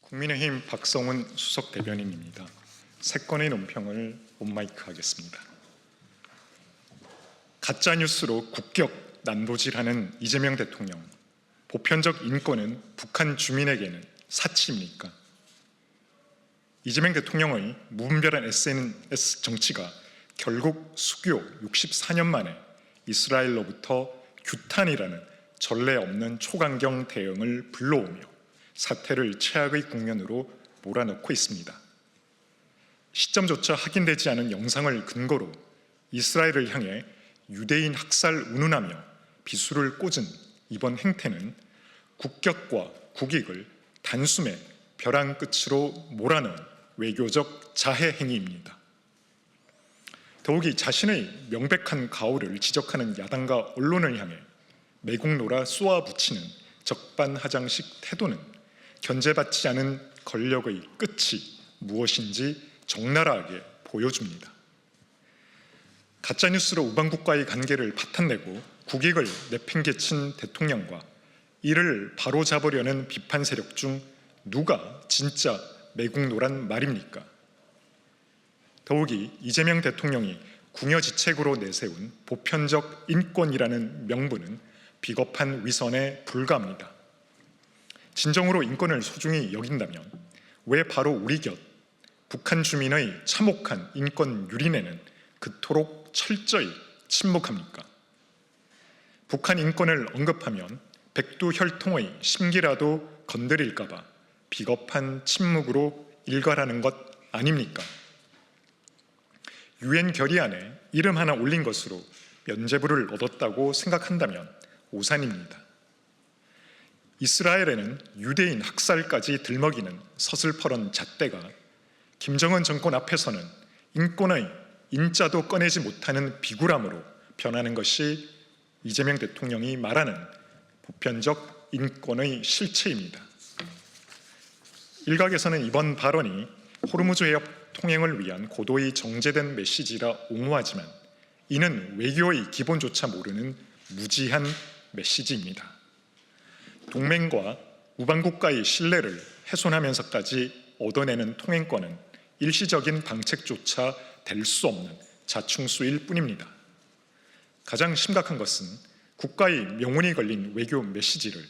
국민의힘 박성훈 수석 대변인입니다. 세 건의 논평을 온마이크 하겠습니다. 가짜뉴스로 국격 난도질하는 이재명 대통령, 보편적 인권은 북한 주민에게는 사치입니까? 이재명 대통령의 무분별한 SNS 정치가 결국 수교 64년 만에 이스라엘로부터 규탄이라는 전례 없는 초강경 대응을 불러오며 사태를 최악의 국면으로 몰아넣고 있습니다. 시점조차 확인되지 않은 영상을 근거로 이스라엘을 향해 유대인 학살 운운하며 비수를 꽂은 이번 행태는 국격과 국익을 단숨에 벼랑 끝으로 몰아넣은 외교적 자해 행위입니다. 더욱이 자신의 명백한 가오를 지적하는 야당과 언론을 향해 매국노라 쏘아붙이는 적반하장식 태도는 견제받지 않은 권력의 끝이 무엇인지 적나라하게 보여줍니다. 가짜뉴스로 우방국과의 관계를 파탄내고 국익을 내팽개친 대통령과 이를 바로잡으려는 비판 세력 중 누가 진짜 매국노란 말입니까? 더욱이 이재명 대통령이 궁여지책으로 내세운 보편적 인권이라는 명분은 비겁한 위선에 불과합니다. 진정으로 인권을 소중히 여긴다면 왜 바로 우리 곁 북한 주민의 참혹한 인권 유린에는 그토록 철저히 침묵합니까? 북한 인권을 언급하면 백두혈통의 심기라도 건드릴까 봐 비겁한 침묵으로 일갈하는 것 아닙니까? 유엔 결의안에 이름 하나 올린 것으로 면죄부를 얻었다고 생각한다면 오산입니다. 이스라엘에는 유대인 학살까지 들먹이는 서슬퍼런 잣대가 김정은 정권 앞에서는 인권의 인자도 꺼내지 못하는 비굴함으로 변하는 것이 이재명 대통령이 말하는 보편적 인권의 실체입니다. 일각에서는 이번 발언이 호르무즈 해협 통행을 위한 고도의 정제된 메시지라 옹호하지만 이는 외교의 기본조차 모르는 무지한 메시지입니다. 동맹과 우방국가의 신뢰를 훼손하면서까지 얻어내는 통행권은 일시적인 방책조차 될 수 없는 자충수일 뿐입니다. 가장 심각한 것은 국가의 명운이 걸린 외교 메시지를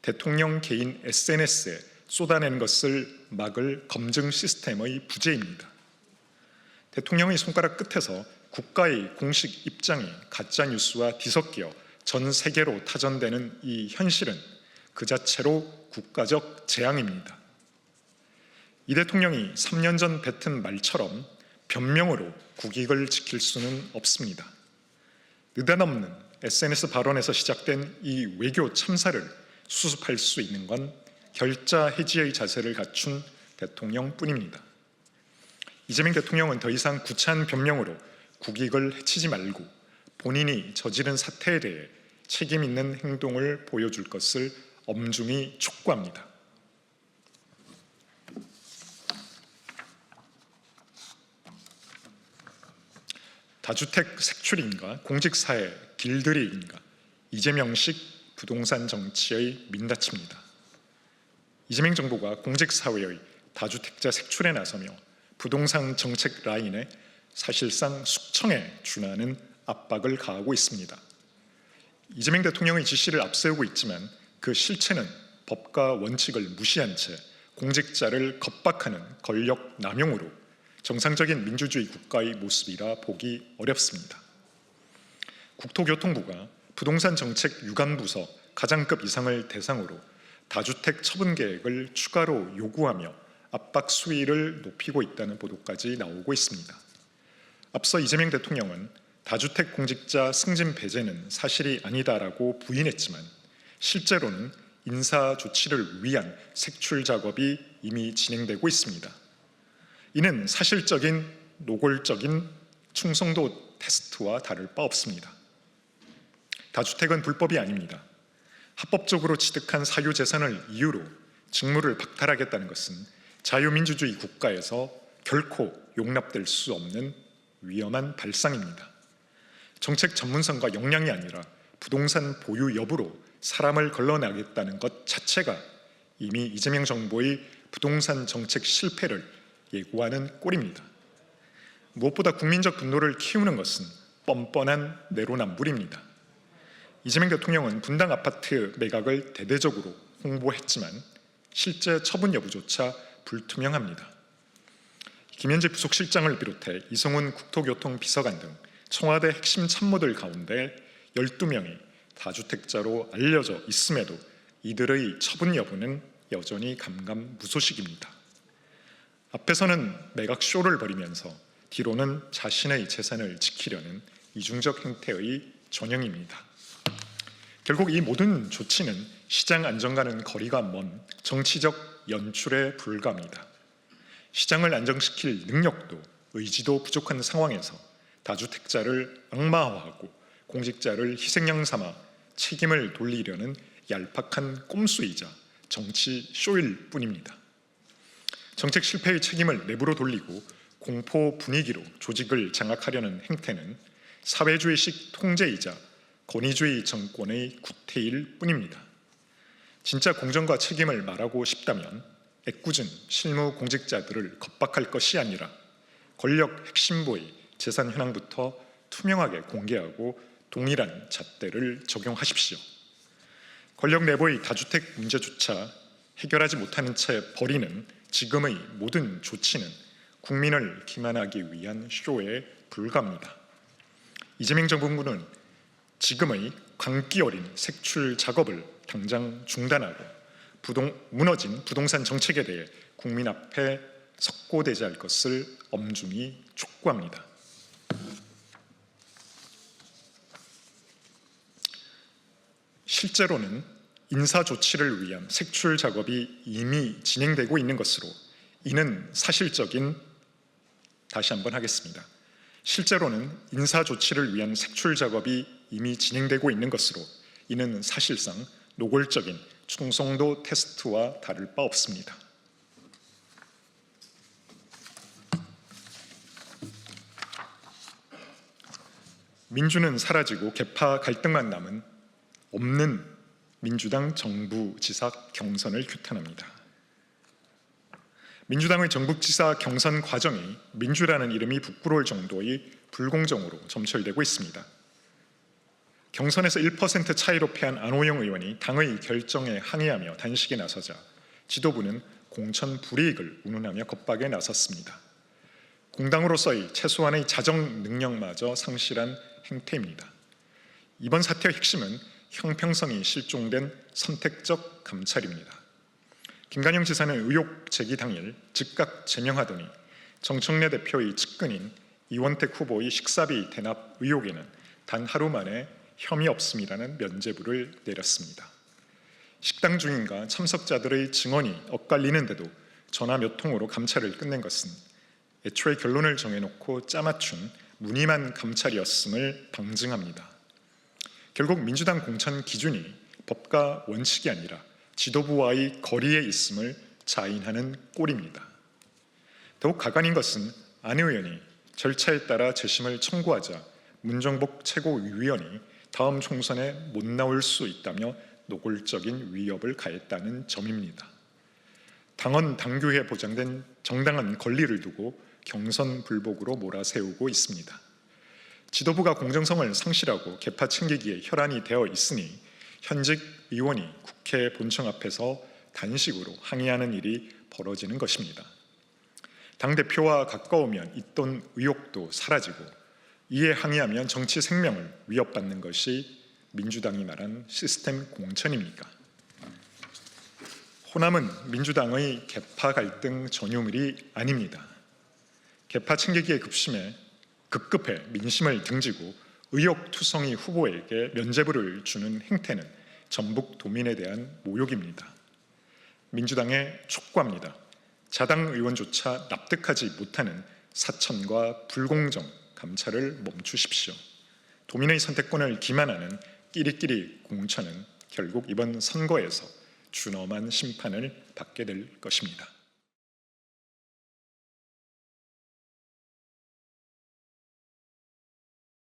대통령 개인 SNS에 쏟아내는 것을 막을 검증 시스템의 부재입니다. 대통령의 손가락 끝에서 국가의 공식 입장이 가짜뉴스와 뒤섞여 전 세계로 타전되는 이 현실은 그 자체로 국가적 재앙입니다. 이 대통령이 3년 전 뱉은 말처럼 변명으로 국익을 지킬 수는 없습니다. 느닷없는 SNS 발언에서 시작된 이 외교 참사를 수습할 수 있는 건 결자 해지의 자세를 갖춘 대통령뿐입니다. 이재명 대통령은 더 이상 구차한 변명으로 국익을 해치지 말고 본인이 저지른 사태에 대해 책임 있는 행동을 보여줄 것을 엄중히 촉구합니다. 다주택 색출인가 공직사회 길들이기인가 이재명식 부동산 정치의 민낯입니다. 이재명 정부가 공직사회의 다주택자 색출에 나서며 부동산 정책 라인에 사실상 숙청에 준하는 압박을 가하고 있습니다. 이재명 대통령의 지시를 앞세우고 있지만 그 실체는 법과 원칙을 무시한 채 공직자를 겁박하는 권력 남용으로 정상적인 민주주의 국가의 모습이라 보기 어렵습니다. 국토교통부가 부동산 정책 유관부서 가장급 이상을 대상으로 다주택 처분 계획을 추가로 요구하며 압박 수위를 높이고 있다는 보도까지 나오고 있습니다. 앞서 이재명 대통령은 다주택 공직자 승진 배제는 사실이 아니다라고 부인했지만 실제로는 인사 조치를 위한 색출 작업이 이미 진행되고 있습니다. 이는 사실적인 노골적인 충성도 테스트와 다를 바 없습니다. 다주택은 불법이 아닙니다. 합법적으로 취득한 사유재산을 이유로 직무를 박탈하겠다는 것은 자유민주주의 국가에서 결코 용납될 수 없는 위험한 발상입니다. 정책 전문성과 역량이 아니라 부동산 보유 여부로 사람을 걸러내겠다는 것 자체가 이미 이재명 정부의 부동산 정책 실패를 예고하는 꼴입니다. 무엇보다 국민적 분노를 키우는 것은 뻔뻔한 내로남불입니다. 이재명 대통령은 분당 아파트 매각을 대대적으로 홍보했지만 실제 처분 여부조차 불투명합니다. 김현지 부속실장을 비롯해 이성훈 국토교통 비서관 등 청와대 핵심 참모들 가운데 12명이 다주택자로 알려져 있음에도 이들의 처분 여부는 여전히 감감무소식입니다. 앞에서는 매각 쇼를 벌이면서 뒤로는 자신의 재산을 지키려는 이중적 행태의 전형입니다. 결국 이 모든 조치는 시장 안정과는 거리가 먼 정치적 연출에 불과합니다. 시장을 안정시킬 능력도 의지도 부족한 상황에서 다주택자를 악마화하고 공직자를 희생양 삼아 책임을 돌리려는 얄팍한 꼼수이자 정치 쇼일 뿐입니다. 정책 실패의 책임을 내부로 돌리고 공포 분위기로 조직을 장악하려는 행태는 사회주의식 통제이자 권위주의 정권의 구태일 뿐입니다. 진짜 공정과 책임을 말하고 싶다면 애꿎은 실무 공직자들을 겁박할 것이 아니라 권력 핵심부의 재산 현황부터 투명하게 공개하고 동일한 잣대를 적용하십시오. 권력 내부의 다주택 문제조차 해결하지 못하는 채 벌이는 지금의 모든 조치는 국민을 기만하기 위한 쇼에 불과합니다. 이재명 정부는 지금의 광기 어린 색출 작업을 당장 중단하고 무너진 부동산 정책에 대해 국민 앞에 석고대지할 것을 엄중히 촉구합니다. 실제로는 인사 조치를 위한 색출 작업이 이미 진행되고 있는 것으로 이는 사실적인 다시 한번 하겠습니다. 실제로는 인사 조치를 위한 색출 작업이 이미 진행되고 있는 것으로 이는 사실상 노골적인 충성도 테스트와 다를 바 없습니다. 민주는 사라지고 계파 갈등만 남은 없는 민주당 정부지사 경선을 규탄합니다. 민주당의 정부지사 경선 과정이 민주라는 이름이 부끄러울 정도의 불공정으로 점철되고 있습니다. 경선에서 1% 차이로 패한 안호영 의원이 당의 결정에 항의하며 단식에 나서자 지도부는 공천 불이익을 운운하며 겁박에 나섰습니다. 공당으로서의 최소한의 자정 능력마저 상실한 행태입니다. 이번 사태의 핵심은 형평성이 실종된 선택적 감찰입니다. 김관영 지사는 의혹 제기 당일 즉각 제명하더니 정청래 대표의 측근인 이원택 후보의 식사비 대납 의혹에는 단 하루 만에 혐의 없음이라는 면죄부를 내렸습니다. 식당 주인과 참석자들의 증언이 엇갈리는데도 전화 몇 통으로 감찰을 끝낸 것은 애초에 결론을 정해놓고 짜맞춘 무늬만 감찰이었음을 방증합니다. 결국 민주당 공천 기준이 법과 원칙이 아니라 지도부와의 거리에 있음을 자인하는 꼴입니다. 더욱 가관인 것은 안 의원이 절차에 따라 재심을 청구하자 문정복 최고위원이 다음 총선에 못 나올 수 있다며 노골적인 위협을 가했다는 점입니다. 당헌 당규에 보장된 정당한 권리를 두고 경선 불복으로 몰아세우고 있습니다. 지도부가 공정성을 상실하고 계파 챙기기에 혈안이 되어 있으니 현직 의원이 국회 본청 앞에서 단식으로 항의하는 일이 벌어지는 것입니다. 당대표와 가까우면 있던 의혹도 사라지고 이에 항의하면 정치 생명을 위협받는 것이 민주당이 말한 시스템 공천입니까? 호남은 민주당의 계파 갈등 전유물이 아닙니다. 계파 챙기기에 급급해 민심을 등지고 의혹투성이 후보에게 면죄부를 주는 행태는 전북 도민에 대한 모욕입니다. 민주당에 촉구합니다. 자당 의원조차 납득하지 못하는 사천과 불공정 감찰을 멈추십시오. 도민의 선택권을 기만하는 끼리끼리 공천은 결국 이번 선거에서 준엄한 심판을 받게 될 것입니다.